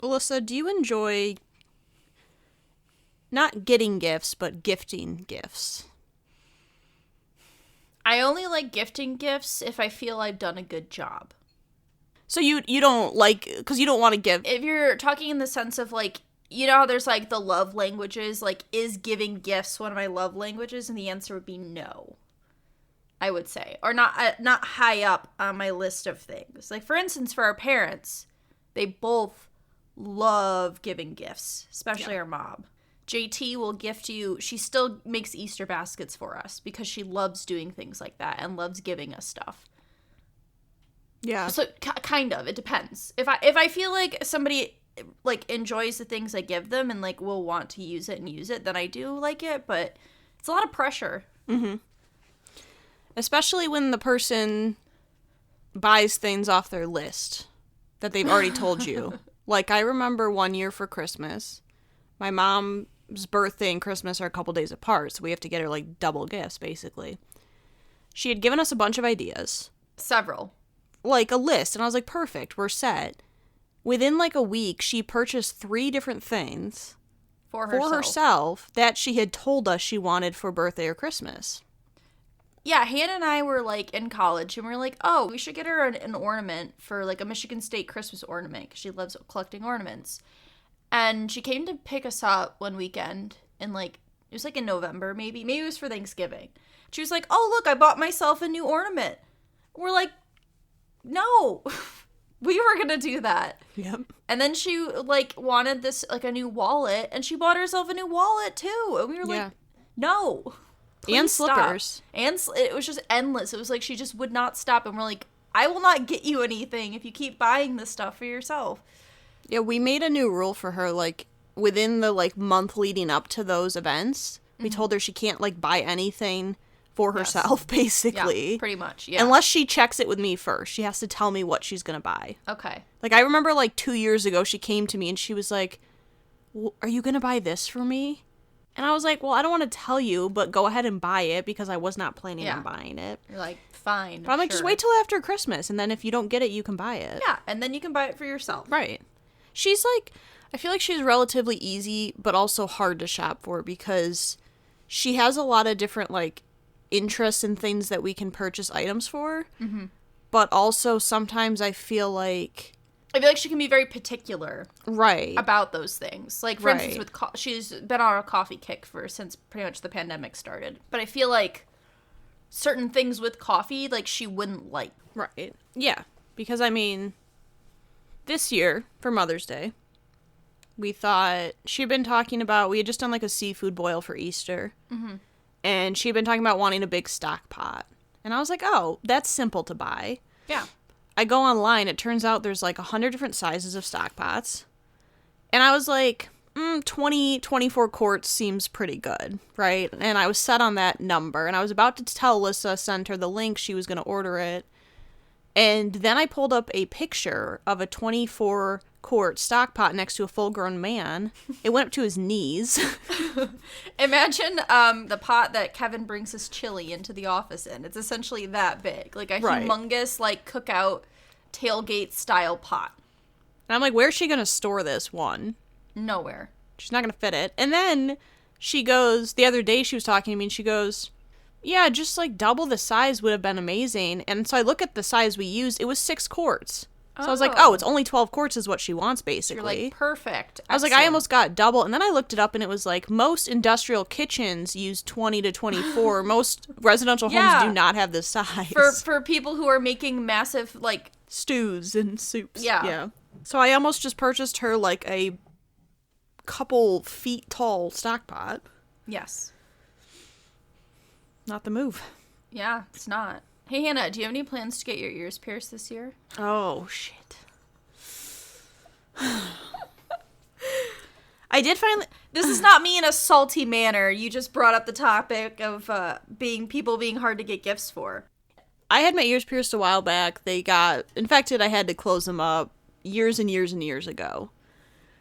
Alyssa, do you enjoy not getting gifts, but gifting gifts? I only like gifting gifts if I feel I've done a good job. So you don't like, because you don't want to give... If you're talking in the sense of, like, you know how there's, like, the love languages? Like, is giving gifts one of my love languages? And the answer would be no, I would say. Or not high up on my list of things. Like, for instance, for our parents, they both love giving gifts, especially our mom. JT will gift you, she still makes Easter baskets for us because she loves doing things like that and loves giving us stuff. Yeah. So kind of, it depends. If I feel like somebody like enjoys the things I give them and like will want to use it, then I do like it, but it's a lot of pressure. Mm-hmm. Especially when the person buys things off their list that they've already told you. Like, I remember one year for Christmas, my mom's birthday and Christmas are a couple days apart, so we have to get her, like, double gifts, basically. She had given us a bunch of ideas. Several. Like, a list, and I was like, perfect, we're set. Within, like, a week, she purchased 3 different things For herself that she had told us she wanted for birthday or Christmas. Yeah, Hannah and I were, like, in college, and we were like, oh, we should get her an ornament for, like, a Michigan State Christmas ornament, because she loves collecting ornaments. And she came to pick us up one weekend, and, like, it was, like, in November, maybe it was for Thanksgiving. She was like, oh, look, I bought myself a new ornament. We're like, no, we were gonna do that. Yep. And then she, like, wanted this, like, a new wallet, and she bought herself a new wallet, too. And we were like, no. Please and stop. slippers. And it was just endless. It was like she just would not stop. And we're like, I will not get you anything if you keep buying this stuff for yourself. Yeah, we made a new rule for her, like, within the, like, month leading up to those events. We told her she can't, like, buy anything for herself, basically. Yeah, pretty much, yeah. Unless she checks it with me first. She has to tell me what she's gonna buy. Okay. Like, I remember, like, 2 years ago, she came to me and she was like, well, are you gonna buy this for me? And I was like, well, I don't want to tell you, but go ahead and buy it because I was not planning on buying it. You're like, fine. But I'm like, just wait till after Christmas, and then if you don't get it, you can buy it. Yeah, and then you can buy it for yourself. Right. She's like, I feel like she's relatively easy, but also hard to shop for because she has a lot of different, like, interests and things that we can purchase items for. Mm-hmm. But also sometimes I feel like she can be very particular, right, about those things. Like, for instance, with she's been on a coffee kick since pretty much the pandemic started. But I feel like certain things with coffee, like, she wouldn't like. Right. Yeah, because I mean, this year for Mother's Day, we thought she'd been talking about. We had just done like a seafood boil for Easter, and she'd been talking about wanting a big stock pot, and I was like, oh, that's simple to buy. Yeah. I go online, it turns out there's like 100 different sizes of stock pots. And I was like, 24 quarts seems pretty good, right? And I was set on that number. And I was about to tell Alyssa, send her the link, she was going to order it. And then I pulled up a picture of a 24 quart stock pot next to a full-grown man. It went up to his knees. Imagine the pot that Kevin brings his chili into the office in. It's essentially that big. Like a humongous, like, cookout tailgate style pot. And I'm like, where's she going to store this one? Nowhere. She's not going to fit it. And then she goes, the other day she was talking to me and she goes, yeah, just like double the size would have been amazing. And so I look at the size we used, it was 6 quarts. So I was like, oh, it's only 12 quarts is what she wants, basically. You're like, perfect. I was like, I almost got double. And then I looked it up, and it was like, most industrial kitchens use 20 to 24. Most residential homes do not have this size. For people who are making massive, like, stews and soups. Yeah. So I almost just purchased her, like, a couple feet tall stock pot. Yes. Not the move. Yeah, it's not. Hey, Hannah, do you have any plans to get your ears pierced this year? Oh, shit. I did finally... This is not me in a salty manner. You just brought up the topic of people being hard to get gifts for. I had my ears pierced a while back. They got infected. I had to close them up years and years and years ago.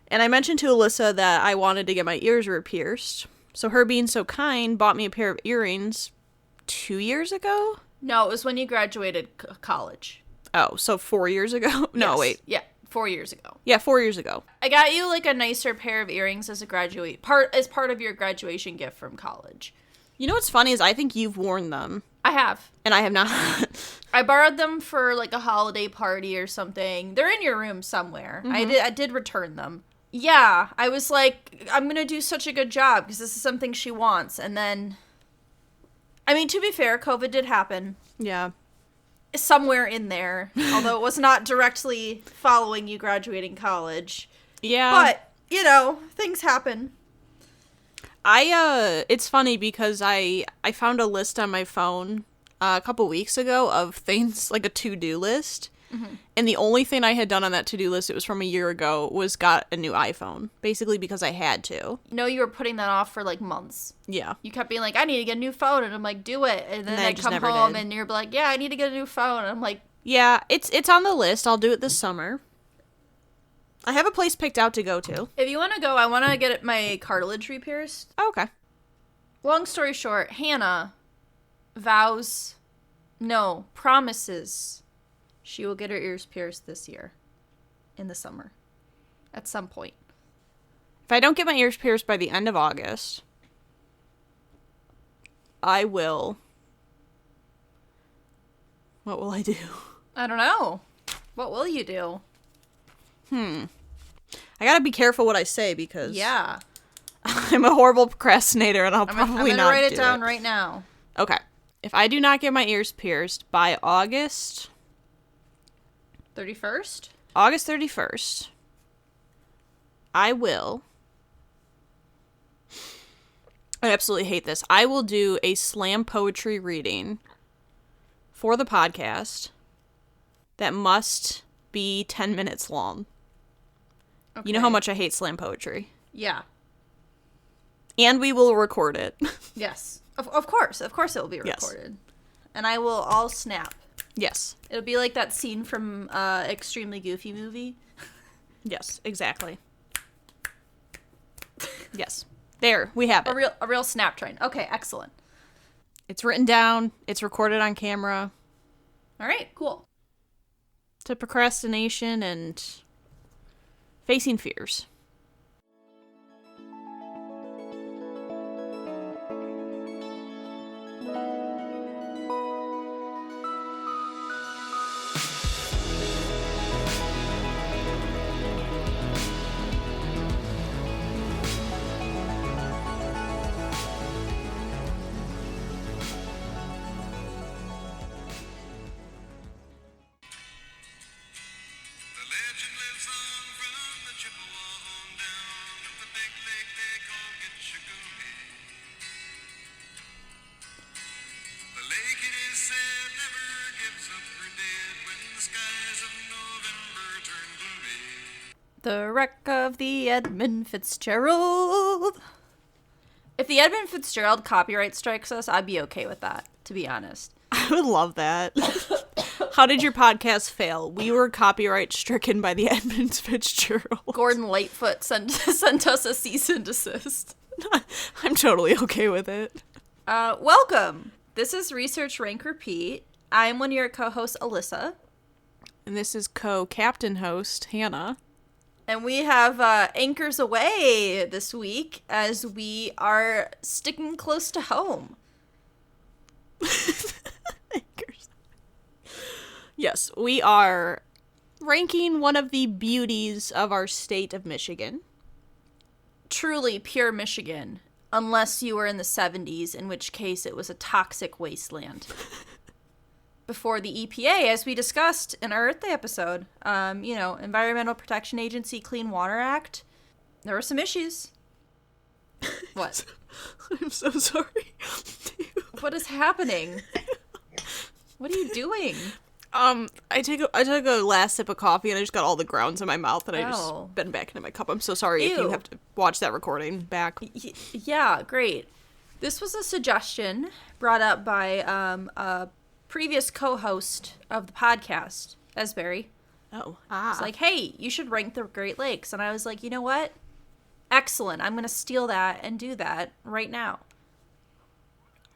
And I mentioned to Alyssa that I wanted to get my ears pierced. So her being so kind bought me a pair of earrings 2 years ago? No, it was when you graduated college. Oh, so 4 years ago? No, yes. wait. Yeah, 4 years ago. Yeah, 4 years ago. I got you like a nicer pair of earrings as part of your graduation gift from college. You know what's funny is I think you've worn them. I have. And I have not. I borrowed them for like a holiday party or something. They're in your room somewhere. Mm-hmm. I did return them. Yeah, I was like, I'm going to do such a good job because this is something she wants. And then, I mean, to be fair, COVID did happen. Yeah. Somewhere in there, although it was not directly following you graduating college. Yeah. But, you know, things happen. It's funny because I found a list on my phone a couple weeks ago of things, like a to-do list. Mm-hmm. And the only thing I had done on that to-do list, it was from a year ago, was got a new iPhone. Basically because I had to. You know, you were putting that off for like months. Yeah. You kept being like, I need to get a new phone. And I'm like, do it. And then I come never home did. and you're like, yeah, I need to get a new phone. And I'm like, yeah, it's on the list. I'll do it this summer. I have a place picked out to go to. if you want to go, I want to get my cartilage re-pierced. Oh, okay. Long story short, Hannah promises she will get her ears pierced this year in the summer at some point. If I don't get my ears pierced by the end of August, I will... What will I do? I don't know. What will you do? I gotta be careful what I say because... Yeah. I'm a horrible procrastinator and I'll I'm probably gonna not write do it down right now. Okay. If I do not get my ears pierced by August 31st? August 31st, I will... I absolutely hate this. I will do a slam poetry reading for the podcast that must be 10 minutes long. Okay. You know how much I hate slam poetry. Yeah. And we will record it. Yes. Of course. Of course it will be recorded. Yes. And I will all snap. Yes. It'll be like that scene from Extremely Goofy movie. Yes, exactly. Yes. There, we have it. A real snap train. Okay, excellent. It's written down. It's recorded on camera. All right, cool. To procrastination and facing fears. The wreck of the Edmund Fitzgerald. If the Edmund Fitzgerald copyright strikes us, I'd be okay with that, to be honest. I would love that. How did your podcast fail? We were copyright stricken by the Edmund Fitzgerald. Gordon Lightfoot sent us a cease and desist. I'm totally okay with it. Welcome. This is Research Rank Repeat. I'm one of your co-hosts, Alyssa. And this is co-captain host, Hannah. And we have anchors away this week as we are sticking close to home. Anchors. Yes, we are ranking one of the beauties of our state of Michigan. Truly pure Michigan, unless you were in the 70s, in which case it was a toxic wasteland. Before the EPA, as we discussed in our Earth Day episode, Environmental Protection Agency Clean Water Act, there were some issues. What? I'm so sorry. What is happening? What are you doing? I took a last sip of coffee and I just got all the grounds in my mouth and I just bent back into my cup. I'm so sorry if you have to watch that recording back. Yeah, great. This was a suggestion brought up by a previous co-host of the podcast, Esberry. Oh. It's like, hey, you should rank the Great Lakes. And I was like, you know what? Excellent. I'm going to steal that and do that right now.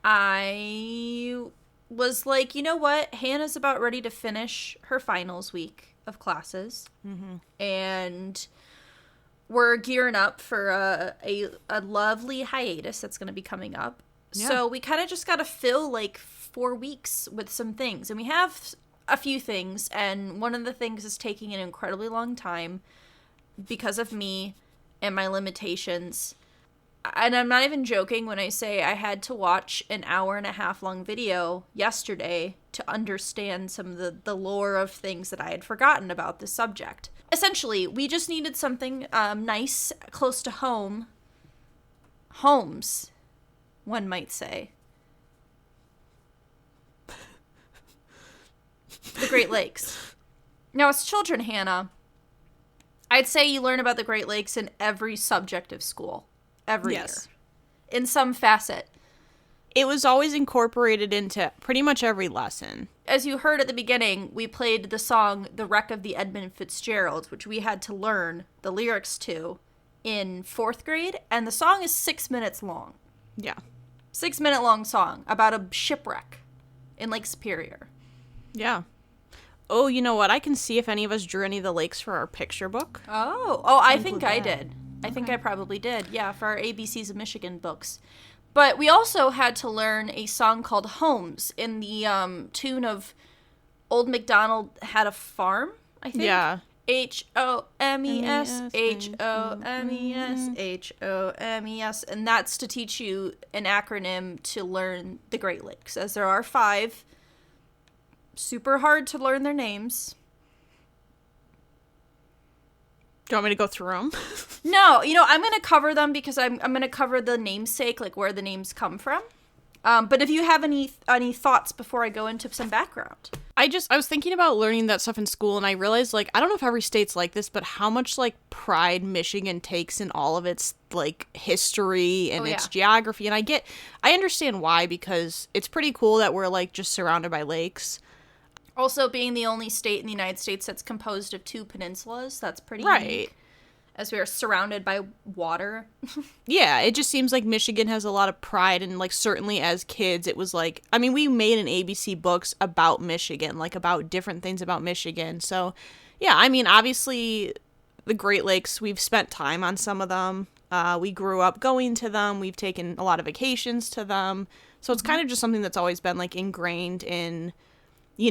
I was like, you know what? Hannah's about ready to finish her finals week of classes. And we're gearing up for a lovely hiatus that's going to be coming up. Yeah. So we kind of just got to fill like 4 weeks with some things. And we have a few things. And one of the things is taking an incredibly long time because of me and my limitations. And I'm not even joking when I say I had to watch an 1.5 hour long video yesterday to understand some of the lore of things that I had forgotten about this subject. Essentially, we just needed something nice, close to home. Homes, one might say. The Great Lakes. Now, as children, Hannah, I'd say you learn about the Great Lakes in every subject of school. Every year. In some facet. It was always incorporated into pretty much every lesson. As you heard at the beginning, we played the song The Wreck of the Edmund Fitzgerald, which we had to learn the lyrics to in 4th grade, and the song is 6 minutes long. Yeah. 6-minute long song about a shipwreck in Lake Superior. Yeah. Oh, you know what? I can see if any of us drew any of the lakes for our picture book. Oh, I think I did. I think I probably did, yeah, for our ABCs of Michigan books. But we also had to learn a song called Homes in the tune of Old MacDonald Had a Farm, I think. Yeah. H-O-M-E-S, H-O-M-E-S, H-O-M-E-S. And that's to teach you an acronym to learn the Great Lakes, as there are 5. Super hard to learn their names. Do you want me to go through them? No, I'm going to cover them because I'm going to cover the namesake, like where the names come from. But if you have any thoughts before I go into some background. I was thinking about learning that stuff in school, and I realized, like, I don't know if every state's like this, but how much, like, pride Michigan takes in all of its, like, history and its geography. And I understand why, because it's pretty cool that we're, like, just surrounded by lakes. Also, being the only state in the United States that's composed of 2 peninsulas, that's pretty unique. As we are surrounded by water. Yeah, it just seems like Michigan has a lot of pride, and, like, certainly as kids, it was like, I mean, we made an ABC books about Michigan, like, about different things about Michigan. So, yeah, I mean, obviously, the Great Lakes, we've spent time on some of them. We grew up going to them. We've taken a lot of vacations to them. So it's kind of just something that's always been, like, ingrained in,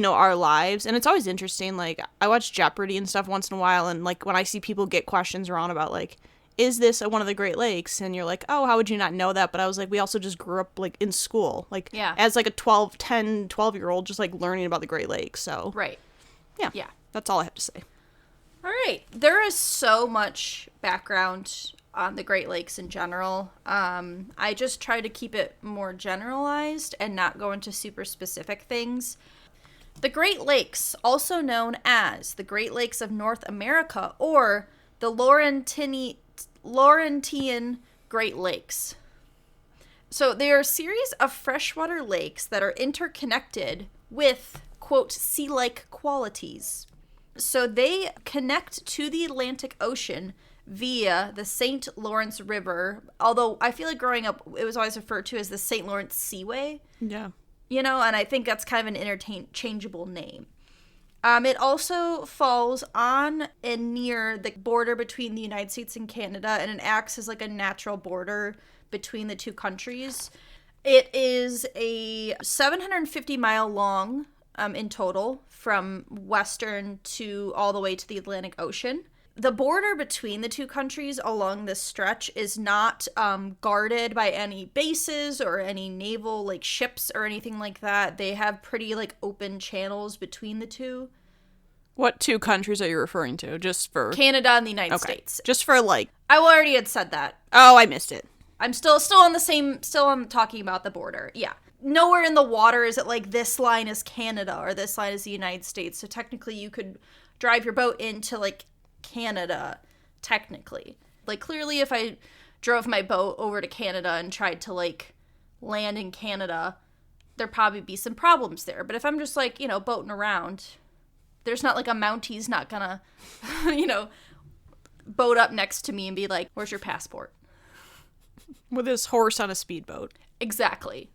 our lives. And it's always interesting, like, I watch Jeopardy and stuff once in a while, and, like, when I see people get questions wrong about, like, is this one of the Great Lakes? And you're like, oh, how would you not know that? But I was like, we also just grew up, like, in school. Like, as, like, a 12-year-old, just, like, learning about the Great Lakes. So, right. Yeah. That's all I have to say. All right. There is so much background on the Great Lakes in general. I just try to keep it more generalized and not go into super specific things. The Great Lakes, also known as the Great Lakes of North America or the Laurentian Great Lakes. So they are a series of freshwater lakes that are interconnected with, quote, sea-like qualities. So they connect to the Atlantic Ocean via the St. Lawrence River, although I feel like growing up it was always referred to as the St. Lawrence Seaway. Yeah. And I think that's kind of an interchangeable name. It also falls on and near the border between the United States and Canada, and it acts as like a natural border between the two countries. It is a 750-mile long in total from western to all the way to the Atlantic Ocean. The border between the two countries along this stretch is not guarded by any bases or any naval, like, ships or anything like that. They have pretty, like, open channels between the two. What 2 countries are you referring to? Just for... Canada and the United States. Just for, like... I already had said that. Oh, I missed it. I'm still on the same... Still I'm talking about the border. Yeah. Nowhere in the water is it like this line is Canada or this line is the United States. So technically you could drive your boat into, like, Canada, technically. Like, clearly if I drove my boat over to Canada and tried to, like, land in Canada, there'd probably be some problems there. But if I'm just, like, boating around, there's not, like, a Mountie's not gonna, boat up next to me and be like, where's your passport? With his horse on a speedboat. Exactly.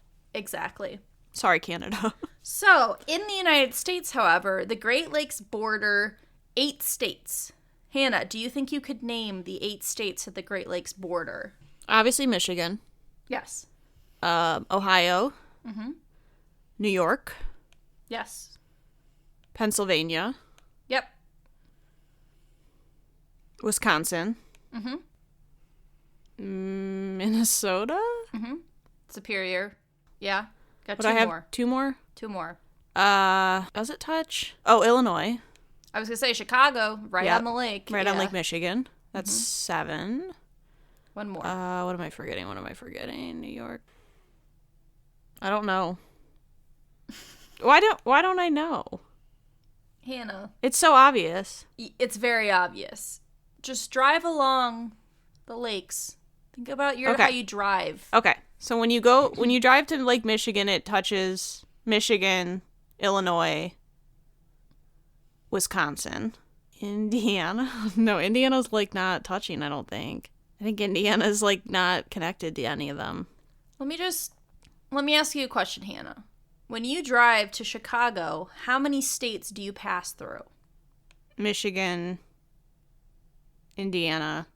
Sorry, Canada. So, in the United States, however, the Great Lakes border 8 states. Hannah, do you think you could name the 8 states that the Great Lakes border? Obviously, Michigan. Yes. Ohio. Mm-hmm. New York. Yes. Pennsylvania. Yep. Wisconsin. Mm-hmm. Minnesota? Mm-hmm. Superior. Yeah. Got Would two I have more. 2 more? 2 more. Does it touch? Oh, Illinois. I was going to say Chicago, right Yep. on the lake. Right Yeah. on Lake Michigan. That's 7. 1 more. What am I forgetting? New York. I don't know. Why don't I know? Hannah. It's so obvious. It's very obvious. Just drive along the lakes. Think about how you drive. Okay. So when you drive to Lake Michigan, it touches Michigan, Illinois, Wisconsin, Indiana. No, Indiana's like not touching, I don't think. I think Indiana's like not connected to any of them. Let me ask you a question, Hannah. When you drive to Chicago, how many states do you pass through? Michigan, Indiana.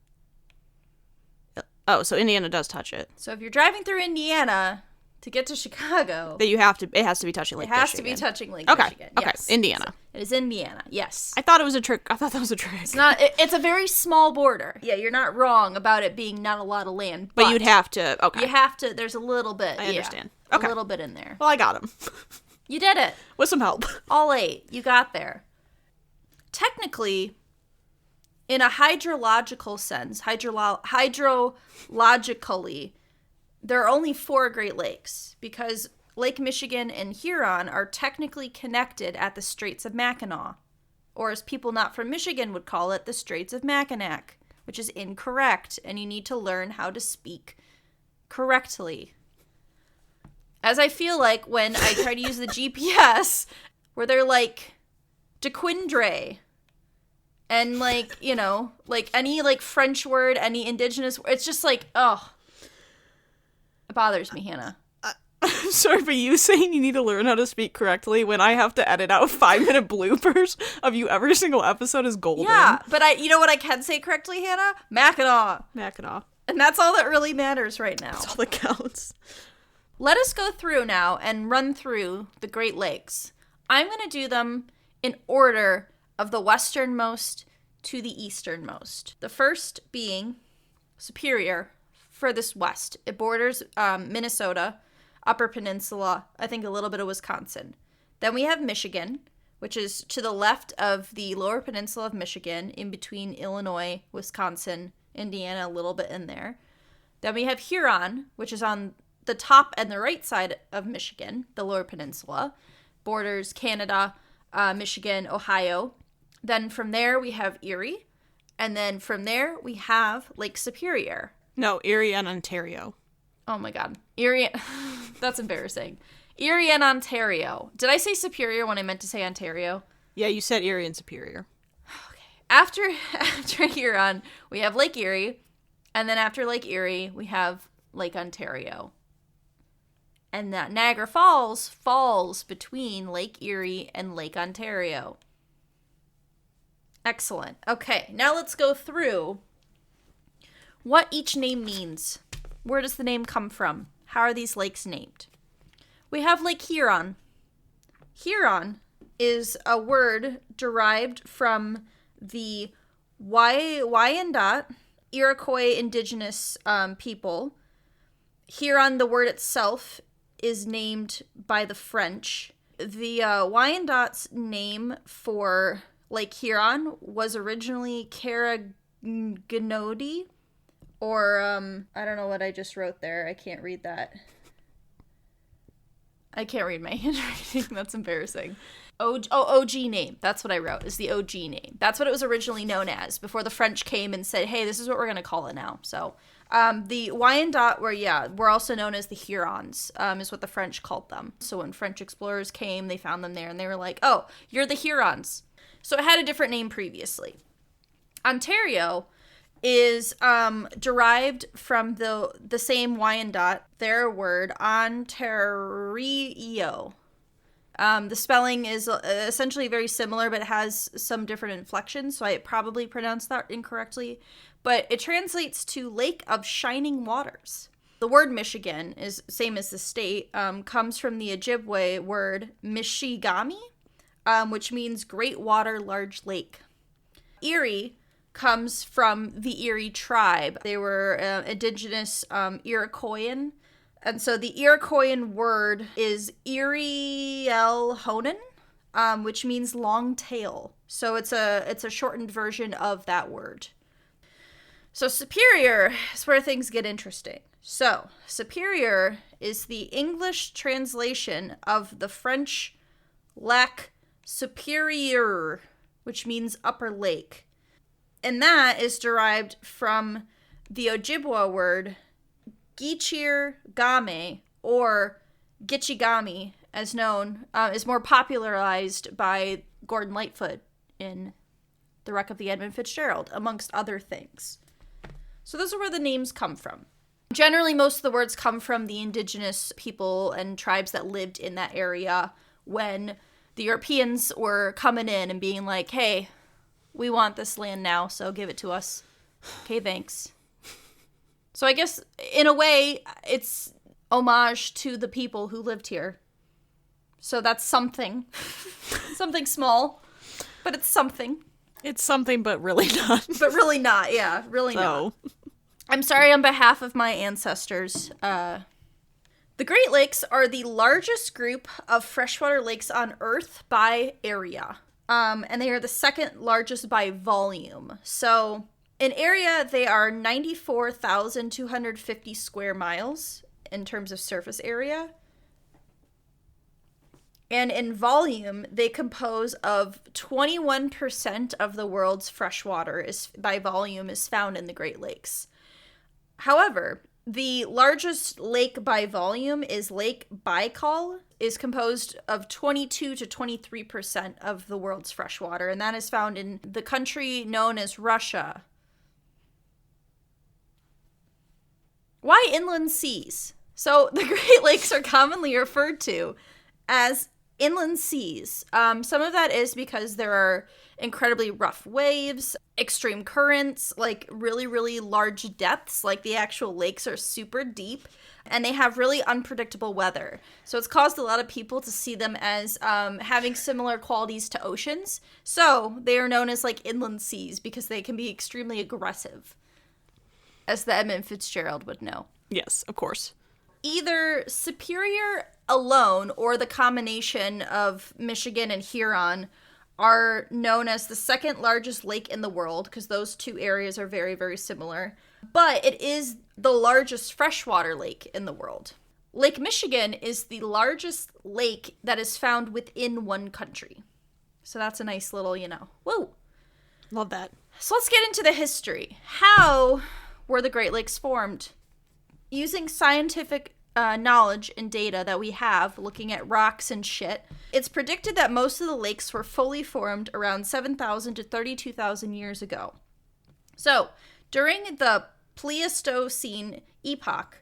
Oh, so Indiana does touch it. So if you're driving through Indiana to get to Chicago, It has to be touching Lake Michigan. it has to be touching Lake Okay. Michigan. Okay. Yes. Indiana. It is Indiana. Yes. I thought it was a trick. I thought that was a trick. It's not. It's a very small border. Yeah, you're not wrong about it being not a lot of land. But you'd have to. Okay. You have to. There's a little bit. I understand. Yeah, Okay. A little bit in there. Well, I got him. You did it. With some help. All 8. You got there. Technically, in a hydrological sense, hydrologically, there are only 4 Great Lakes because Lake Michigan and Huron are technically connected at the Straits of Mackinac, or as people not from Michigan would call it, the Straits of Mackinac, which is incorrect, and you need to learn how to speak correctly. As I feel like when I try to use the GPS, where they're like, DeQuindre, and like, like any like French word, any indigenous word, it's just like, oh, it bothers me, Hannah. I'm sorry, but you saying you need to learn how to speak correctly when I have to edit out 5-minute bloopers of you every single episode is golden. Yeah, but you know what I can say correctly, Hannah? Mackinac. And that's all that really matters right now. That's all that counts. Let us go through now and run through the Great Lakes. I'm going to do them in order of the westernmost to the easternmost. The first being Superior, furthest west. It borders Minnesota, Upper Peninsula, I think a little bit of Wisconsin. Then we have Michigan, which is to the left of the Lower Peninsula of Michigan, in between Illinois, Wisconsin, Indiana, a little bit in there. Then we have Huron, which is on the top and the right side of Michigan, the Lower Peninsula, borders Canada, Michigan, Ohio. Then from there we have Erie, and then from there we have Lake Superior. No, Erie and Ontario. Oh my god. Erie, that's embarrassing. Erie and Ontario. Did I say Superior when I meant to say Ontario? Yeah, you said Erie and Superior. Okay. After Huron, we have Lake Erie, and then after Lake Erie, we have Lake Ontario. And that Niagara Falls falls between Lake Erie and Lake Ontario. Excellent. Okay, now let's go through what each name means. Where does the name come from? How are these lakes named? We have Lake Huron. Huron is a word derived from the Wyandot, Iroquois indigenous people. Huron, the word itself, is named by the French. The Wyandot's name for Lake Huron was originally Carriganodi, or I don't know what I just wrote there. I can't read that. I can't read my handwriting. That's embarrassing. OG name. That's what I wrote, is the OG name. That's what it was originally known as before the French came and said, hey, this is what we're going to call it now. So the Wyandot were also known as the Hurons, is what the French called them. So when French explorers came, they found them there and they were like, oh, you're the Hurons. So it had a different name previously. Ontario is derived from the same Wyandot, their word, Ontario. The spelling is essentially very similar, but it has some different inflections, so I probably pronounced that incorrectly. But it translates to Lake of Shining Waters. The word Michigan is same as the state, comes from the Ojibwe word Mishigami, which means great water, large lake. Erie comes from the Erie tribe. They were indigenous Iroquoian. And so the Iroquoian word is Erie-el-Honan, which means long tail. So it's a shortened version of that word. So Superior is where things get interesting. So Superior is the English translation of the French lac supérieur, which means upper lake. And that is derived from the Ojibwa word Gichir Game, or Gichigami, as known, is more popularized by Gordon Lightfoot in The Wreck of the Edmund Fitzgerald, amongst other things. So those are where the names come from. Generally, most of the words come from the indigenous people and tribes that lived in that area when the Europeans were coming in and being like, hey, we want this land now, so give it to us. Okay, thanks. So I guess, in a way, it's homage to the people who lived here. So that's something. Something small, but it's something. It's something, but really not. But really not, yeah. Really not. I'm sorry on behalf of my ancestors. The Great Lakes are the largest group of freshwater lakes on Earth by area. And they are the second largest by volume. So in area, they are 94,250 square miles in terms of surface area. And in volume, they compose of 21% of the world's freshwater by volume is found in the Great Lakes. However, the largest lake by volume is Lake Baikal, is composed of 22 to 23% of the world's freshwater, and that is found in the country known as Russia. Why inland seas? So the Great Lakes are commonly referred to as inland seas. Some of that is because there are incredibly rough waves, extreme currents, like really, really large depths, like the actual lakes are super deep, and they have really unpredictable weather. So it's caused a lot of people to see them as having similar qualities to oceans. So they are known as like inland seas because they can be extremely aggressive, as the Edmund Fitzgerald would know. Yes, of course. Either Superior alone or the combination of Michigan and Huron are known as the second largest lake in the world, because those two areas are very, very similar. But it is the largest freshwater lake in the world. Lake Michigan is the largest lake that is found within one country. So that's a nice little, whoa. Love that. So let's get into the history. How were the Great Lakes formed? Using scientific knowledge and data that we have, looking at rocks and shit, it's predicted that most of the lakes were fully formed around 7,000 to 32,000 years ago. So, during the Pleistocene epoch,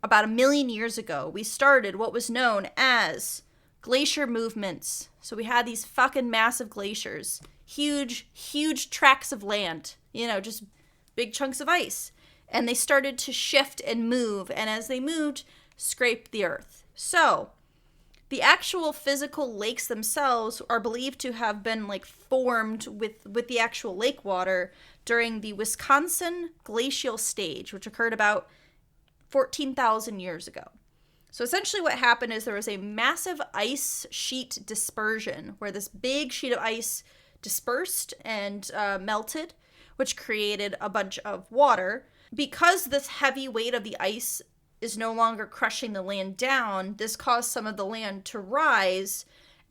about 1 million years ago, we started what was known as glacier movements. So we had these fucking massive glaciers, huge, huge tracts of land, just big chunks of ice. And they started to shift and move, and as they moved, scrape the earth. So, the actual physical lakes themselves are believed to have been formed with the actual lake water during the Wisconsin glacial stage, which occurred about 14,000 years ago. So essentially what happened is there was a massive ice sheet dispersion where this big sheet of ice dispersed and melted, which created a bunch of water. Because this heavy weight of the ice is no longer crushing the land down, this caused some of the land to rise,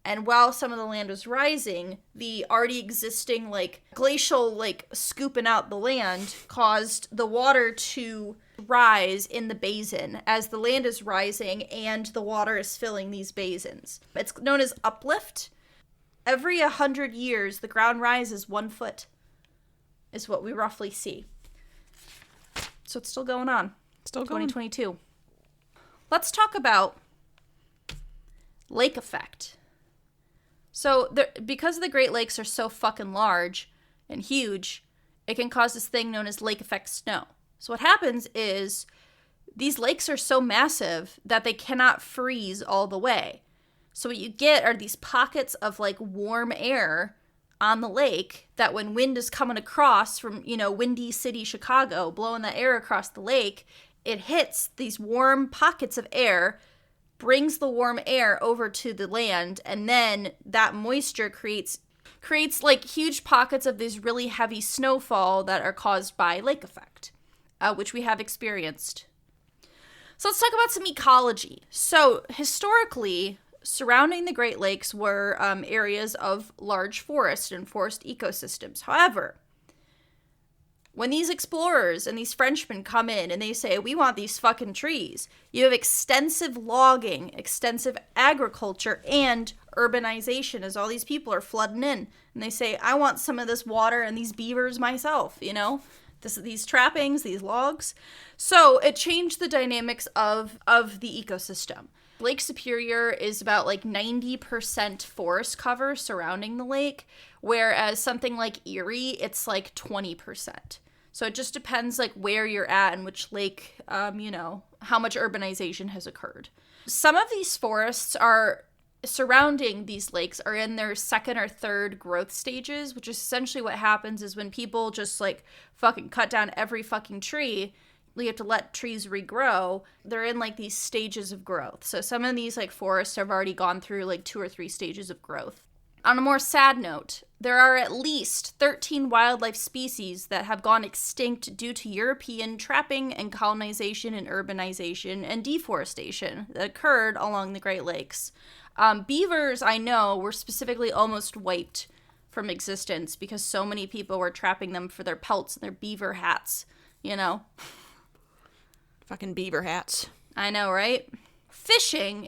and while some of the land was rising, the already existing glacial scooping out the land caused the water to rise in the basin as the land is rising and the water is filling these basins. It's known as uplift. Every 100 years, the ground rises 1 foot, is what we roughly see. So it's still going on. Still going. 2022. Let's talk about Lake effect. So because the Great Lakes are so fucking large and huge, it can cause this thing known as lake effect snow. So what happens is these lakes are so massive that they cannot freeze all the way. So what you get are these pockets of like warm air on the lake that when wind is coming across from, windy city Chicago, blowing that air across the lake, it hits these warm pockets of air, brings the warm air over to the land, and then that moisture creates like huge pockets of these really heavy snowfall that are caused by lake effect, which we have experienced. So let's talk about some ecology. So historically, surrounding the Great Lakes were areas of large forest and forest ecosystems. However, when these explorers and these Frenchmen come in and they say, we want these fucking trees, you have extensive logging, extensive agriculture, and urbanization as all these people are flooding in. And they say, I want some of this water and these beavers myself, these trappings, these logs. So it changed the dynamics of the ecosystem. Lake Superior is about like 90% forest cover surrounding the lake, whereas something like Erie, it's like 20%. So it just depends like where you're at and which lake, how much urbanization has occurred. Some of these forests are surrounding these lakes are in their second or third growth stages, which is essentially what happens is when people just like fucking cut down every fucking tree, you have to let trees regrow. They're in like these stages of growth. So some of these like forests have already gone through like 2 or 3 stages of growth. On a more sad note, there are at least 13 wildlife species that have gone extinct due to European trapping and colonization and urbanization and deforestation that occurred along the Great Lakes. Beavers, I know, were specifically almost wiped from existence because so many people were trapping them for their pelts and their beaver hats, Fucking beaver hats. I know, right? Fishing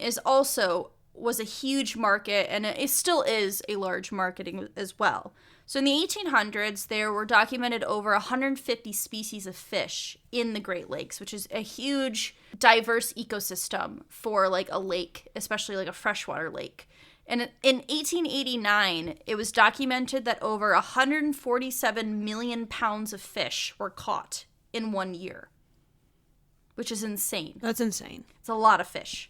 was a huge market, and it still is a large market as well. So in the 1800s, there were documented over 150 species of fish in the Great Lakes, which is a huge, diverse ecosystem for like a lake, especially like a freshwater lake. And in 1889, it was documented that over 147 million pounds of fish were caught in 1 year, which is insane. That's insane. It's a lot of fish.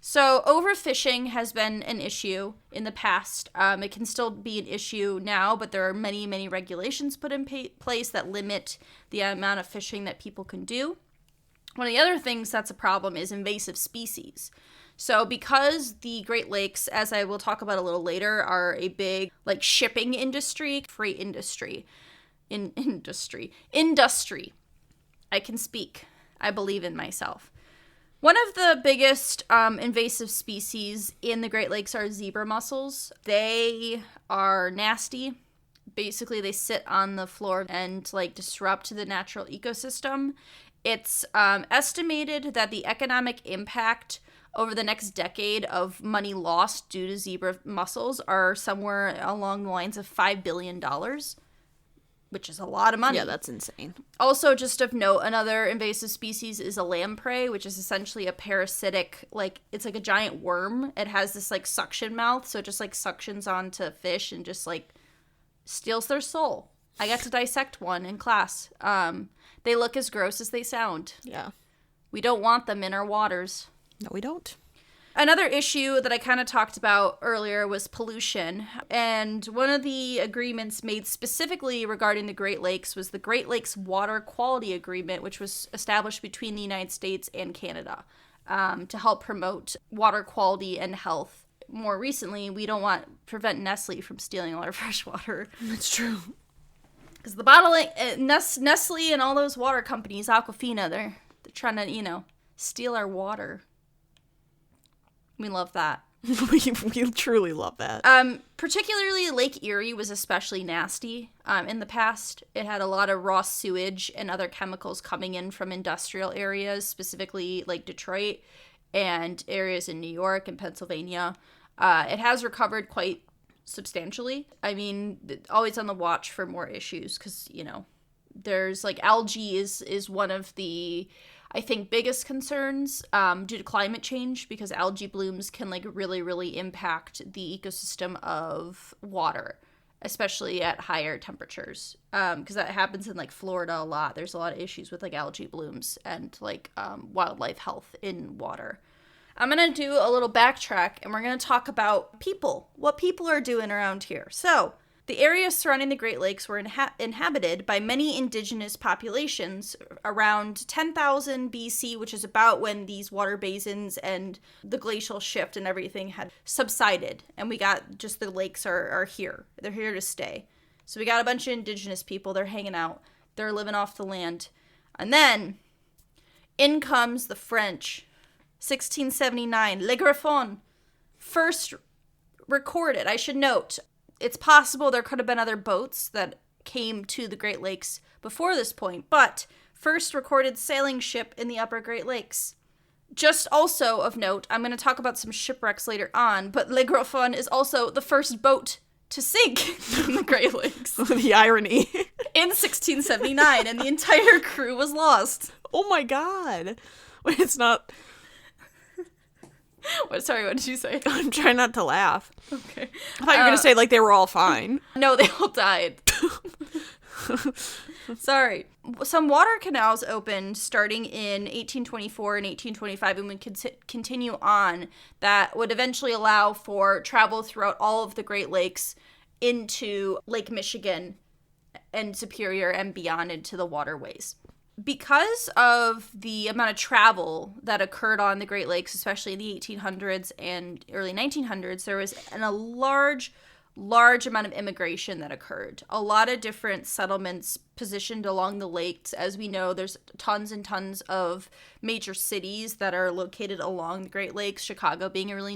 So overfishing has been an issue in the past. It can still be an issue now, but there are many, many regulations put in place that limit the amount of fishing that people can do. One of the other things that's a problem is invasive species. So because the Great Lakes, as I will talk about a little later, are a big like shipping industry, freight industry, industry. I can speak. I believe in myself. One of the biggest invasive species in the Great Lakes are zebra mussels. They are nasty. Basically, they sit on the floor and like disrupt the natural ecosystem. It's estimated that the economic impact over the next decade of money lost due to zebra mussels are somewhere along the lines of $5 billion. Which is a lot of money. Yeah, that's insane. Also, just of note, another invasive species is a lamprey, which is essentially a parasitic, like, it's like a giant worm. It has this, like, suction mouth, so it just, like, suctions onto fish and just, like, steals their soul. I got to dissect one in class. They look as gross as they sound. Yeah. We don't want them in our waters. No, we don't. Another issue that I kind of talked about earlier was pollution. And one of the agreements made specifically regarding the Great Lakes was the Great Lakes Water Quality Agreement, which was established between the United States and Canada to help promote water quality and health. More recently, we don't prevent Nestle from stealing all our fresh water. That's true. Because the bottling, Nestle and all those water companies, Aquafina, they're trying to, steal our water. We love that. we truly love that. Particularly Lake Erie was especially nasty in the past. It had a lot of raw sewage and other chemicals coming in from industrial areas, specifically like Detroit and areas in New York and Pennsylvania. It has recovered quite substantially. I mean, always on the watch for more issues because, there's like algae is one of the I think biggest concerns due to climate change, because algae blooms can like really, really impact the ecosystem of water, especially at higher temperatures. Because that happens in like Florida a lot. There's a lot of issues with like algae blooms and like wildlife health in water. I'm going to do a little backtrack and we're going to talk about people, what people are doing around here. So, the areas surrounding the Great Lakes were inhabited by many indigenous populations around 10,000 BC, which is about when these water basins and the glacial shift and everything had subsided. And we got just the lakes are here. They're here to stay. So we got a bunch of indigenous people. They're hanging out. They're living off the land. And then in comes the French. 1679, Le Griffon, first recorded. I should note, it's possible there could have been other boats that came to the Great Lakes before this point, but first recorded sailing ship in the Upper Great Lakes. Just also of note, I'm going to talk about some shipwrecks later on, but Le Griffon is also the first boat to sink in the Great Lakes. The irony. In 1679, and the entire crew was lost. Oh my god. Wait, it's not... Sorry, what did you say? I'm trying not to laugh. Okay. I thought you were going to say, like, they were all fine. No, they all died. Sorry. Some water canals opened starting in 1824 and 1825 and would continue on that would eventually allow for travel throughout all of the Great Lakes into Lake Michigan and Superior and beyond into the waterways. Because of the amount of travel that occurred on the Great Lakes, especially in the 1800s and early 1900s, there was a large amount of immigration that occurred. A lot of different settlements positioned along the lakes. As we know, there's tons and tons of major cities that are located along the Great Lakes, Chicago being a really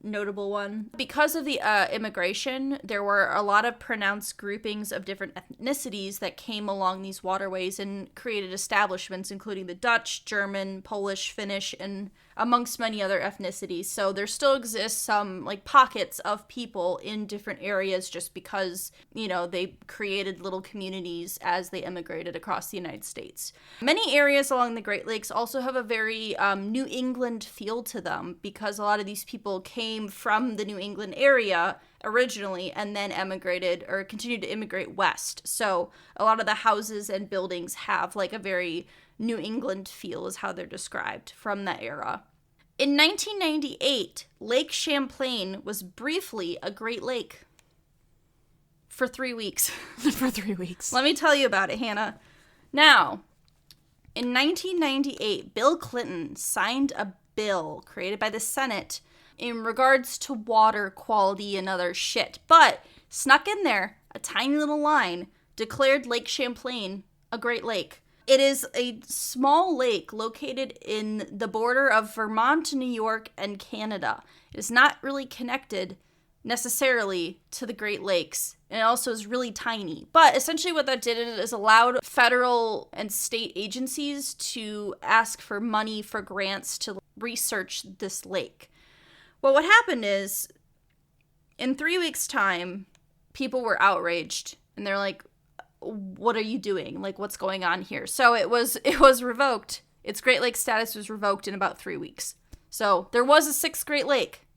notable one. Because of the immigration, there were a lot of pronounced groupings of different ethnicities that came along these waterways and created establishments, including the Dutch, German, Polish, Finnish, and amongst many other ethnicities. So there still exists some like pockets of people in different areas just because, you know, they created little communities as they immigrated across the United States. Many areas along the Great Lakes also have a very New England feel to them because a lot of these people came from the New England area originally and then emigrated or continued to immigrate west. So a lot of the houses and buildings have like a very New England feel is how they're described from that era. In 1998, Lake Champlain was briefly a Great Lake. For 3 weeks. For 3 weeks. Let me tell you about it, Hannah. Now, in 1998, Bill Clinton signed a bill created by the Senate in regards to water quality and other shit, but snuck in there a tiny little line declared Lake Champlain a Great Lake. It is a small lake located in the border of Vermont, New York, and Canada. It is not really connected necessarily to the Great Lakes, and it also is really tiny. But essentially what that did is allowed federal and state agencies to ask for money for grants to research this lake. Well, what happened is, in 3 weeks' time, people were outraged, and they're like, what are you doing? Like, what's going on here? So it was revoked. Its Great Lake status was revoked in about 3 weeks. So there was a sixth Great Lake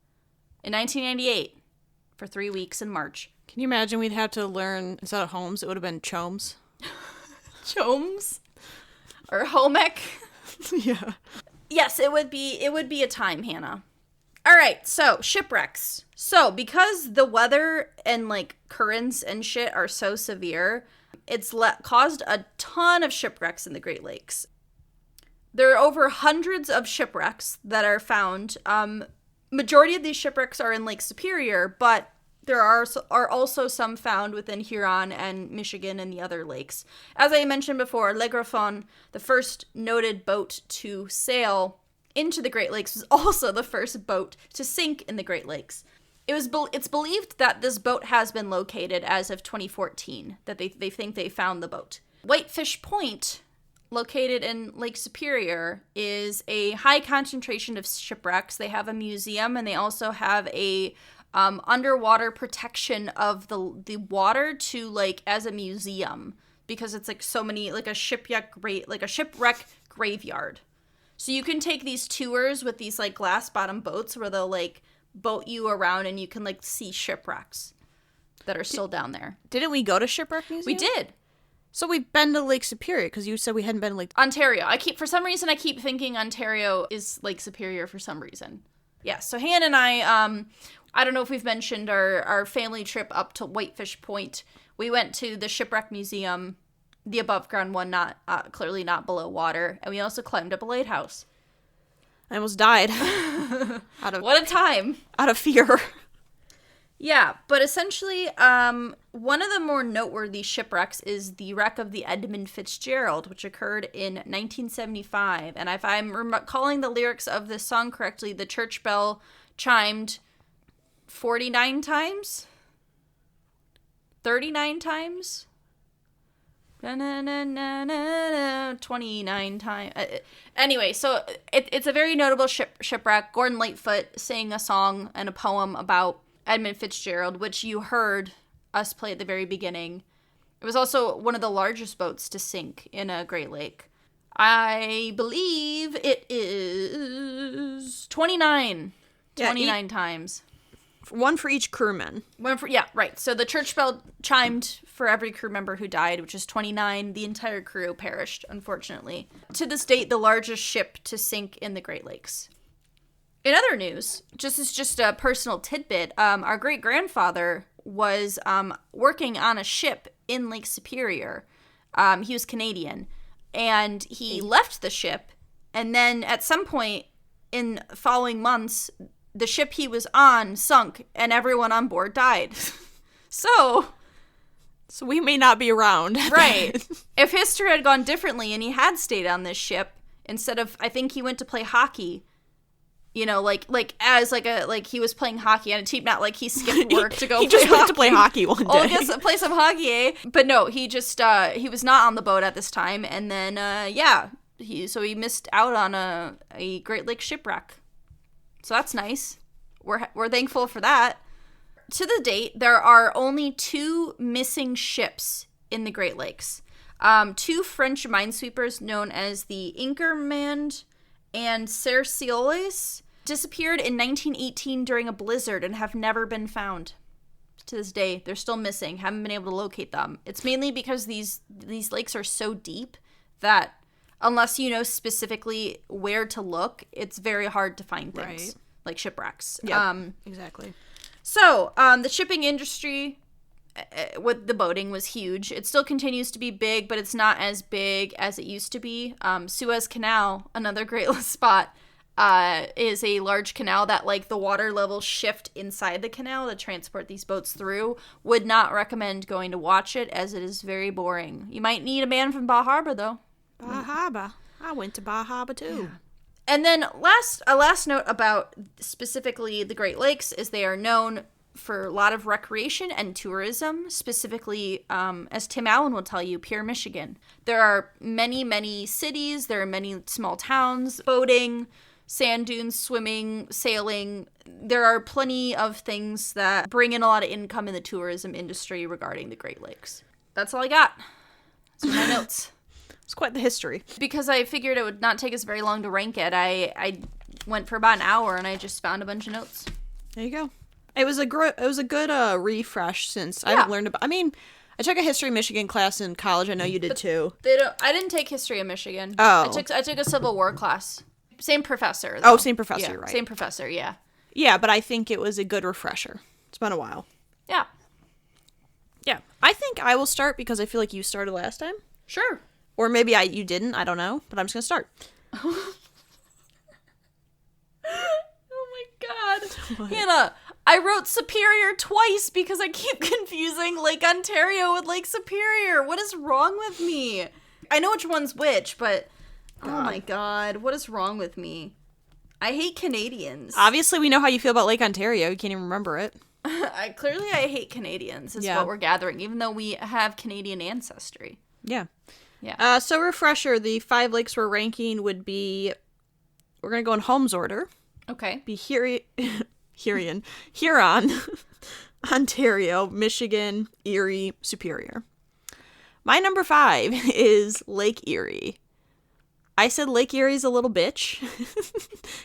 in 1998 for 3 weeks in March. Can you imagine we'd have to learn, instead of Holmes, it would have been CHOMES? CHOMES? Or Homek? Yeah. Yes, it would be a time, Hannah. All right, so shipwrecks. So because the weather and like currents and shit are so severe, it's caused a ton of shipwrecks in the Great Lakes. There are over hundreds of shipwrecks that are found. Majority of these shipwrecks are in Lake Superior, but there are also some found within Huron and Michigan and the other lakes. As I mentioned before, Le Griffon, the first noted boat to sail into the Great Lakes, was also the first boat to sink in the Great Lakes. It's believed that this boat has been located as of 2014, that they think they found the boat. Whitefish Point, located in Lake Superior, is a high concentration of shipwrecks. They have a museum, and they also have a underwater protection of the water to like as a museum, because it's like so many, like a shipwreck graveyard. So you can take these tours with these, like, glass bottom boats where they'll, like, boat you around and you can, like, see shipwrecks that are still down there. Didn't we go to Shipwreck Museum? We did. So we've been to Lake Superior, because you said we hadn't been to Lake... Ontario. For some reason, I keep thinking Ontario is Lake Superior for some reason. Yeah, so Hannah and I don't know if we've mentioned our family trip up to Whitefish Point. We went to the Shipwreck Museum, the above ground one, clearly not below water, and we also climbed up a lighthouse. I almost died. What a time. Out of fear. Yeah, but essentially, one of the more noteworthy shipwrecks is the wreck of the Edmund Fitzgerald, which occurred in 1975. And if I'm recalling the lyrics of this song correctly, the church bell chimed 49 times? 39 times? 29 times. Anyway, so it's a very notable shipwreck. Gordon Lightfoot sang a song and a poem about Edmund Fitzgerald, which you heard us play at the very beginning. It was also one of the largest boats to sink in a Great Lake. I believe it is 29. 29 times. One for each crewman. Yeah, right. So the church bell chimed for every crew member who died, which is 29. The entire crew perished, unfortunately. To this date, the largest ship to sink in the Great Lakes. In other news, just a personal tidbit, our great-grandfather was working on a ship in Lake Superior. He was Canadian, and he left the ship, and then at some point in following months, the ship he was on sunk, and everyone on board died. So we may not be around. Right. If history had gone differently and he had stayed on this ship, instead of, I think he went to play hockey, you know, like he was playing hockey on a team, not like he skipped work to go he just went to play hockey one day. Oh, I guess play some hockey, eh? But no, he just, he was not on the boat at this time, and then, he missed out on a Great Lakes shipwreck. So that's nice. We're thankful for that. To the date, there are only 2 missing ships in the Great Lakes. 2 French minesweepers known as the Inkermand and Cercioles disappeared in 1918 during a blizzard and have never been found. To this day, they're still missing, haven't been able to locate them. It's mainly because these lakes are so deep that unless you know specifically where to look, it's very hard to find things, right, like shipwrecks. Yeah, exactly. So, the shipping industry with the boating was huge. It still continues to be big, but it's not as big as it used to be. Suez Canal, another great spot, is a large canal that, like, the water levels shift inside the canal to transport these boats through. Would not recommend going to watch it, as it is very boring. You might need a man from Bar Harbor, though. Bar Harbor. I went to Bar Harbor, too. Yeah. And then a last note about specifically the Great Lakes is they are known for a lot of recreation and tourism, specifically, as Tim Allen will tell you, Pierre, Michigan. There are many, many cities, there are many small towns, boating, sand dunes, swimming, sailing. There are plenty of things that bring in a lot of income in the tourism industry regarding the Great Lakes. That's all I got. Those are my notes. It's quite the history. Because I figured it would not take us very long to rank it, I went for about an hour and I just found a bunch of notes. There you go. It was a good refresh since I haven't learned about. I mean, I took a history of Michigan class in college. I know you did too. I didn't take history of Michigan. Oh, I took a Civil War class. Same professor, though. Oh, same professor, yeah, right? Same professor, yeah. Yeah, but I think it was a good refresher. It's been a while. Yeah. Yeah, I think I will start because I feel like you started last time. Sure. Or maybe you didn't. I don't know, but I'm just gonna start. Oh my God, what? Hannah. I wrote Superior twice because I keep confusing Lake Ontario with Lake Superior. What is wrong with me? I know which one's which, but oh my God, what is wrong with me? I hate Canadians. Obviously, we know how you feel about Lake Ontario. You can't even remember it. I hate Canadians is what we're gathering, even though we have Canadian ancestry. Yeah. Yeah. So refresher, the 5 lakes we're ranking would be, we're going to go in Holmes order. Okay. Be Huron, Ontario, Michigan, Erie, Superior. My number 5 is Lake Erie. I said Lake Erie's a little bitch,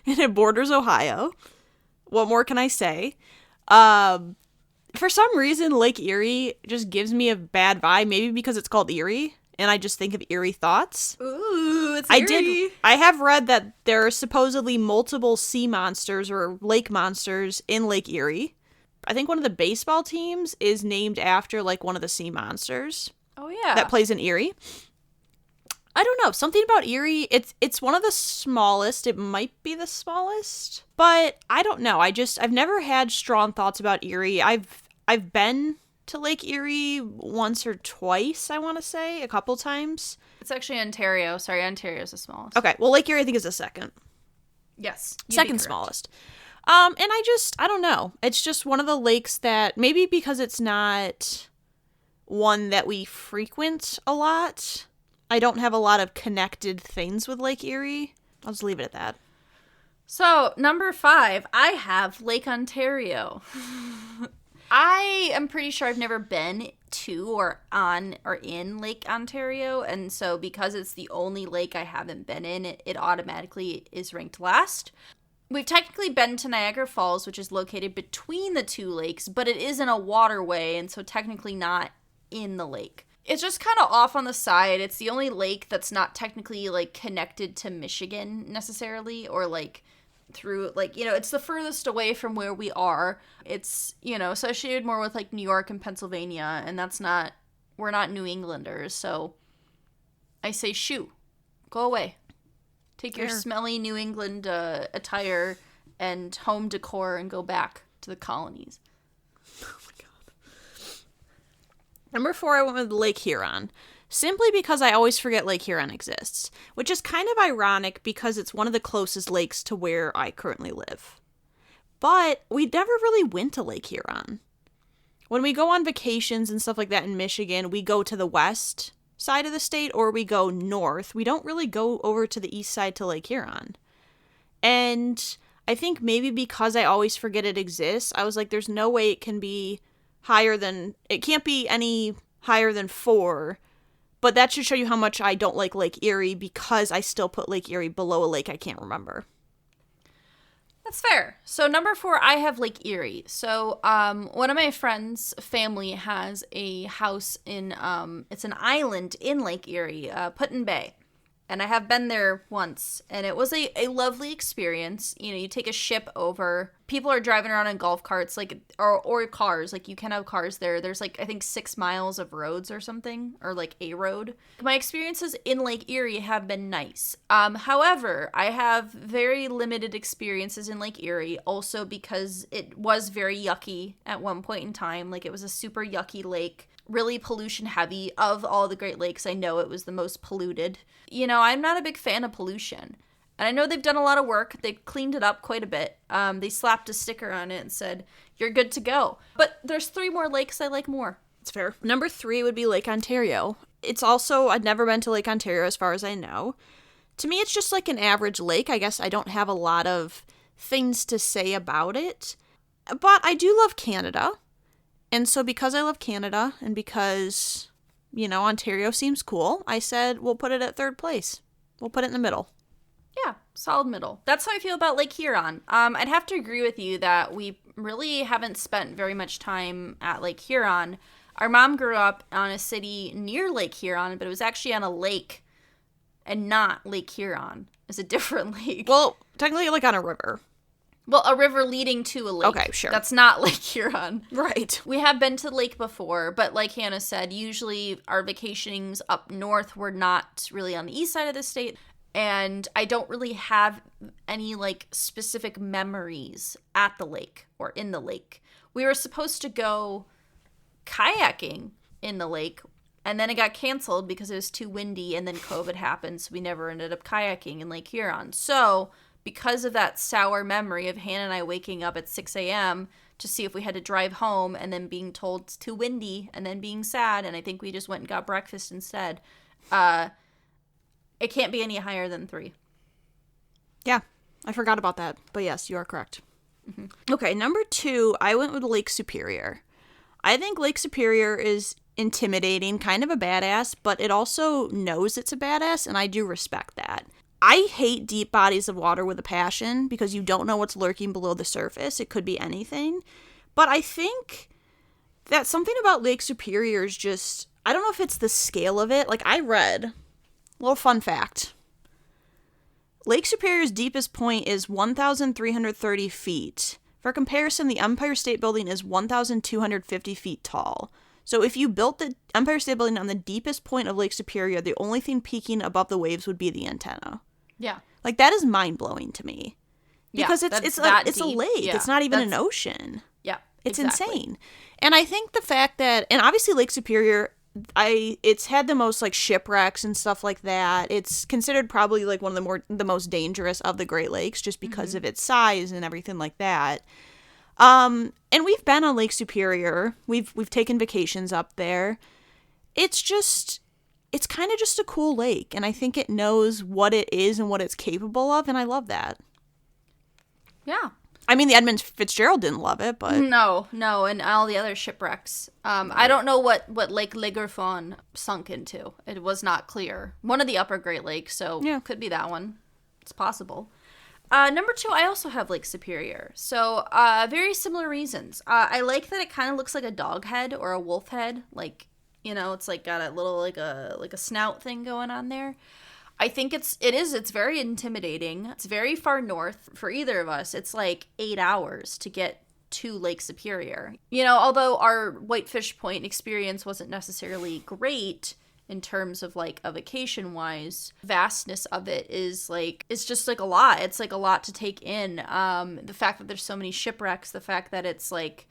and it borders Ohio. What more can I say? For some reason, Lake Erie just gives me a bad vibe. Maybe because it's called Erie, and I just think of eerie thoughts. Ooh, it's eerie. I have read that there are supposedly multiple sea monsters or lake monsters in Lake Erie. I think one of the baseball teams is named after, like, one of the sea monsters. Oh, yeah. That plays in Erie. I don't know. Something about Erie. It's one of the smallest. It might be the smallest. But I don't know. I've never had strong thoughts about Erie. I've been to Lake Erie once or twice, I want to say. A couple times. It's actually Ontario. Sorry, Ontario's the smallest. Okay. Well, Lake Erie, I think, is the second. Yes. Second smallest. And I don't know. It's just one of the lakes that, maybe because it's not one that we frequent a lot, I don't have a lot of connected things with Lake Erie. I'll just leave it at that. So, number 5, I have Lake Ontario. I am pretty sure I've never been to or on or in Lake Ontario, and so because it's the only lake I haven't been in, it automatically is ranked last. We've technically been to Niagara Falls, which is located between the two lakes, but it is in a waterway, and so technically not in the lake. It's just kind of off on the side. It's the only lake that's not technically, like, connected to Michigan necessarily, or, like, through, like, it's the furthest away from where we are. It's, associated more with, like, New York and Pennsylvania, and we're not New Englanders, so I say shoo, go away. Take your smelly New England attire and home decor and go back to the colonies. Oh my god. Number 4, I went with Lake Huron. Simply because I always forget Lake Huron exists. Which is kind of ironic because it's one of the closest lakes to where I currently live. But we never really went to Lake Huron. When we go on vacations and stuff like that in Michigan, we go to the west side of the state or we go north. We don't really go over to the east side to Lake Huron. And I think maybe because I always forget it exists, I was like, there's no way it can be it can't be any higher than 4. But that should show you how much I don't like Lake Erie because I still put Lake Erie below a lake I can't remember. That's fair. So number 4, I have Lake Erie. So one of my friends' family has a house in, it's an island in Lake Erie, Put-in Bay. And I have been there once, and it was a lovely experience. You take a ship over. People are driving around in golf carts, like, or cars. Like, you can have cars there. There's, like, I think 6 miles of roads or something, or, like, a road. My experiences in Lake Erie have been nice. However, I have very limited experiences in Lake Erie, also because it was very yucky at one point in time. Like, it was a super yucky lake. Really pollution heavy. Of all the Great Lakes, I know it was the most polluted. I'm not a big fan of pollution. And I know they've done a lot of work. They've cleaned it up quite a bit. They slapped a sticker on it and said, you're good to go. But there's 3 more lakes I like more. It's fair. Number 3 would be Lake Ontario. It's also, I'd never been to Lake Ontario as far as I know. To me, it's just like an average lake. I guess I don't have a lot of things to say about it. But I do love Canada. And so because I love Canada and because, Ontario seems cool, I said we'll put it at 3rd place. We'll put it in the middle. Yeah, solid middle. That's how I feel about Lake Huron. I'd have to agree with you that we really haven't spent very much time at Lake Huron. Our mom grew up on a city near Lake Huron, but it was actually on a lake and not Lake Huron. It's a different lake. Well, technically like on a river. Well, a river leading to a lake. Okay, sure. That's not Lake Huron. Right. We have been to the lake before, but like Hannah said, usually our vacationings up north were not really on the east side of the state. And I don't really have any, like, specific memories at the lake or in the lake. We were supposed to go kayaking in the lake, and then it got canceled because it was too windy, and then COVID happened, so we never ended up kayaking in Lake Huron. So because of that sour memory of Hannah and I waking up at 6 a.m. to see if we had to drive home and then being told it's too windy and then being sad, and I think we just went and got breakfast instead, it can't be any higher than 3. Yeah, I forgot about that. But yes, you are correct. Mm-hmm. Okay, number 2, I went with Lake Superior. I think Lake Superior is intimidating, kind of a badass, but it also knows it's a badass, and I do respect that. I hate deep bodies of water with a passion because you don't know what's lurking below the surface. It could be anything. But I think that something about Lake Superior is just, I don't know if it's the scale of it. Like, I read, little fun fact, Lake Superior's deepest point is 1,330 feet. For comparison, the Empire State Building is 1,250 feet tall. So if you built the Empire State Building on the deepest point of Lake Superior, the only thing peeking above the waves would be the antenna. Yeah. Like, that is mind-blowing to me. Because it's a lake. Yeah, it's not even an ocean. Yeah. It's insane. And I think the fact that, and obviously Lake Superior, it's had the most like shipwrecks and stuff like that. It's considered probably like one of the most dangerous of the Great Lakes just because of its size and everything like that. And we've been on Lake Superior. We've taken vacations up there. It's kind of just a cool lake, and I think it knows what it is and what it's capable of, and I love that. Yeah. I mean, the Edmund Fitzgerald didn't love it, but... No, and all the other shipwrecks. I don't know what Lake Legerfon sunk into. It was not clear. One of the upper Great Lakes, so could be that one. It's possible. Number 2, I also have Lake Superior. So, very similar reasons. I like that it kind of looks like a dog head or a wolf head. Like, it's like got a little, like a snout thing going on there. I think it's very intimidating. It's very far north for either of us. It's like 8 hours to get to Lake Superior. Although our Whitefish Point experience wasn't necessarily great in terms of like a vacation wise, vastness of it is like, it's just like a lot. It's like a lot to take in. The fact that there's so many shipwrecks, the fact that it's like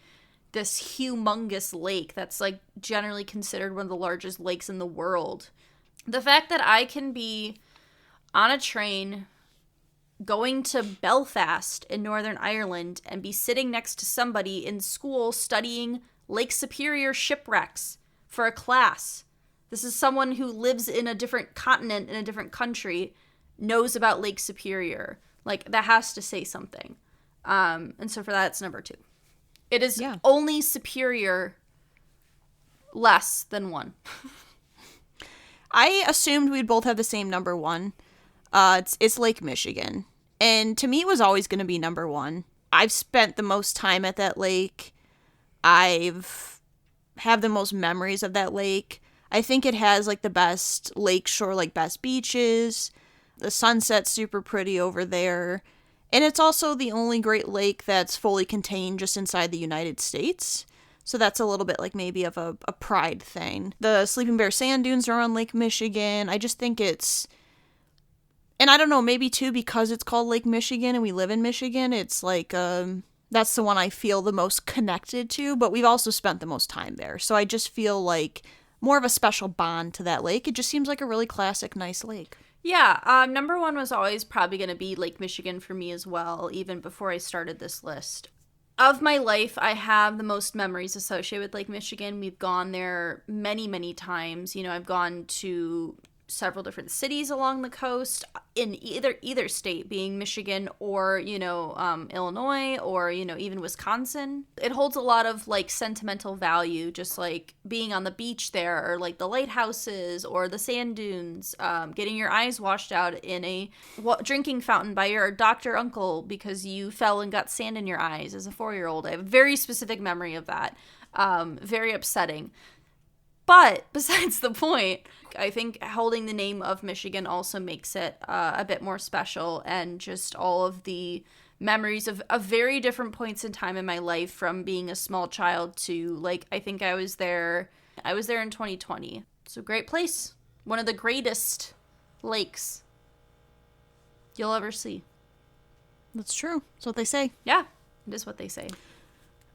this humongous lake that's like generally considered one of the largest lakes in the world. The fact that I can be on a train going to Belfast in Northern Ireland and be sitting next to somebody in school studying Lake Superior shipwrecks for a class. This is someone who lives in a different continent, in a different country, knows about Lake Superior. Like, that has to say something. And so for that, it's number 2. It is only superior less than 1. I assumed we'd both have the same number 1. It's Lake Michigan. And to me, it was always going to be number 1. I've spent the most time at that lake. Have the most memories of that lake. I think it has like the best lakeshore, like best beaches. The sunset's super pretty over there. And it's also the only Great Lake that's fully contained just inside the United States. So that's a little bit like maybe of a pride thing. The Sleeping Bear Sand Dunes are on Lake Michigan. I just think it's... And I don't know, maybe too, because it's called Lake Michigan and we live in Michigan, it's like, that's the one I feel the most connected to, but we've also spent the most time there. So I just feel like more of a special bond to that lake. It just seems like a really classic, nice lake. Yeah, number 1 was always probably going to be Lake Michigan for me as well, even before I started this list. Of my life, I have the most memories associated with Lake Michigan. We've gone there many, many times. I've gone to several different cities along the coast in either state, being Michigan or, Illinois or, even Wisconsin. It holds a lot of like sentimental value, just like being on the beach there or like the lighthouses or the sand dunes, getting your eyes washed out in a drinking fountain by your doctor uncle because you fell and got sand in your eyes as a 4-year-old. I have a very specific memory of that. Very upsetting. But besides the point, I think holding the name of Michigan also makes it a bit more special, and just all of the memories of very different points in time in my life, from being a small child to like, I think I was there in 2020. It's a great place. One of the greatest lakes you'll ever see. That's true. That's what they say. Yeah, it is what they say.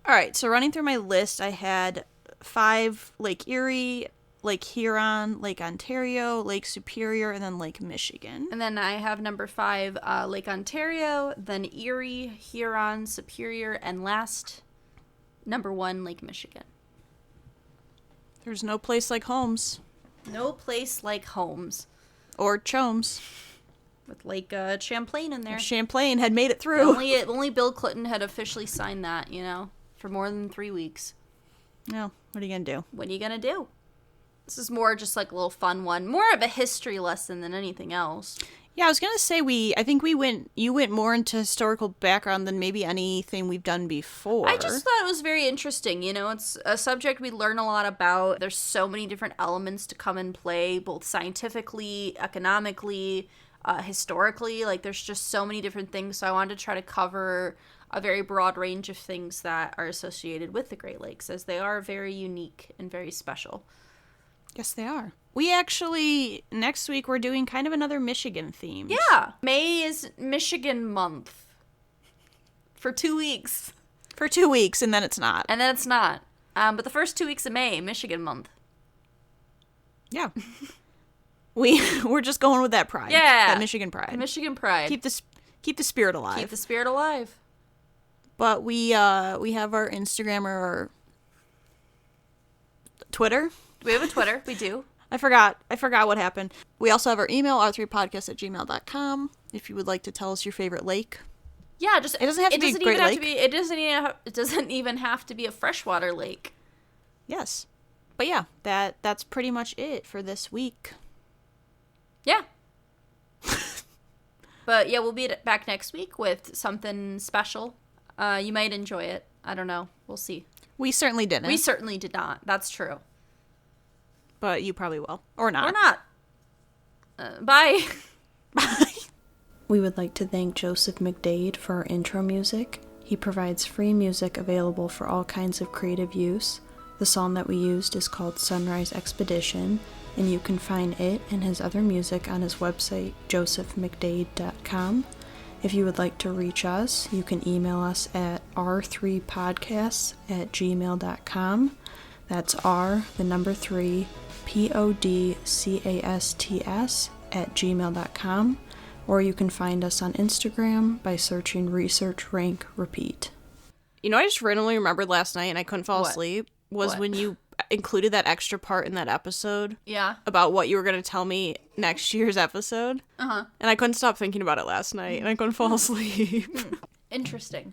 All right, so running through my list, I had 5 Lake Erie, Lake Huron, Lake Ontario, Lake Superior, and then Lake Michigan. And then I have number 5, Lake Ontario, then Erie, Huron, Superior, and last, number 1, Lake Michigan. There's no place like Holmes. No place like Holmes. Or CHOMES. With Lake Champlain in there. Champlain had made it through. Only Bill Clinton had officially signed that, for more than 3 weeks. No, what are you going to do? What are you going to do? This is more just like a little fun one. More of a history lesson than anything else. Yeah, I was going to say you went more into historical background than maybe anything we've done before. I just thought it was very interesting. You know, it's a subject we learn a lot about. There's so many different elements to come in play, both scientifically, economically, historically. Like, there's just so many different things. So I wanted to try to cover a very broad range of things that are associated with the Great Lakes, as they are very unique and very special. Yes, they are. We actually, next week, we're doing kind of another Michigan theme. Yeah. May is Michigan month. For 2 weeks. For 2 weeks, and then it's not. And then it's not. But the first 2 weeks of May, Michigan month. Yeah. We're just going with that pride. Yeah. That Michigan pride. Michigan pride. Keep the spirit alive. Keep the spirit alive. But we have our Instagram or our Twitter. We have a Twitter. We do. I forgot what happened. We also have our email, r3podcast@gmail.com, if you would like to tell us your favorite lake. Yeah, just it doesn't have to be a Great Lake. It doesn't even have to be a freshwater lake. Yes. But yeah, that's pretty much it for this week. Yeah. But yeah, we'll be back next week with something special. You might enjoy it. I don't know. We'll see. We certainly didn't. We certainly did not. That's true. But you probably will. Or not. Or not. Bye. Bye. We would like to thank Joseph McDade for our intro music. He provides free music available for all kinds of creative use. The song that we used is called Sunrise Expedition, and you can find it and his other music on his website, josephmcdade.com. If you would like to reach us, you can email us at r3podcasts@gmail.com. That's R, the number 3, podcasts@gmail.com. Or you can find us on Instagram by searching Research Rank Repeat. You know, I just randomly remembered last night and I couldn't fall asleep was when you included that extra part in that episode. Yeah. About what you were going to tell me next year's episode. Uh-huh. And I couldn't stop thinking about it last night and I couldn't fall asleep. Interesting.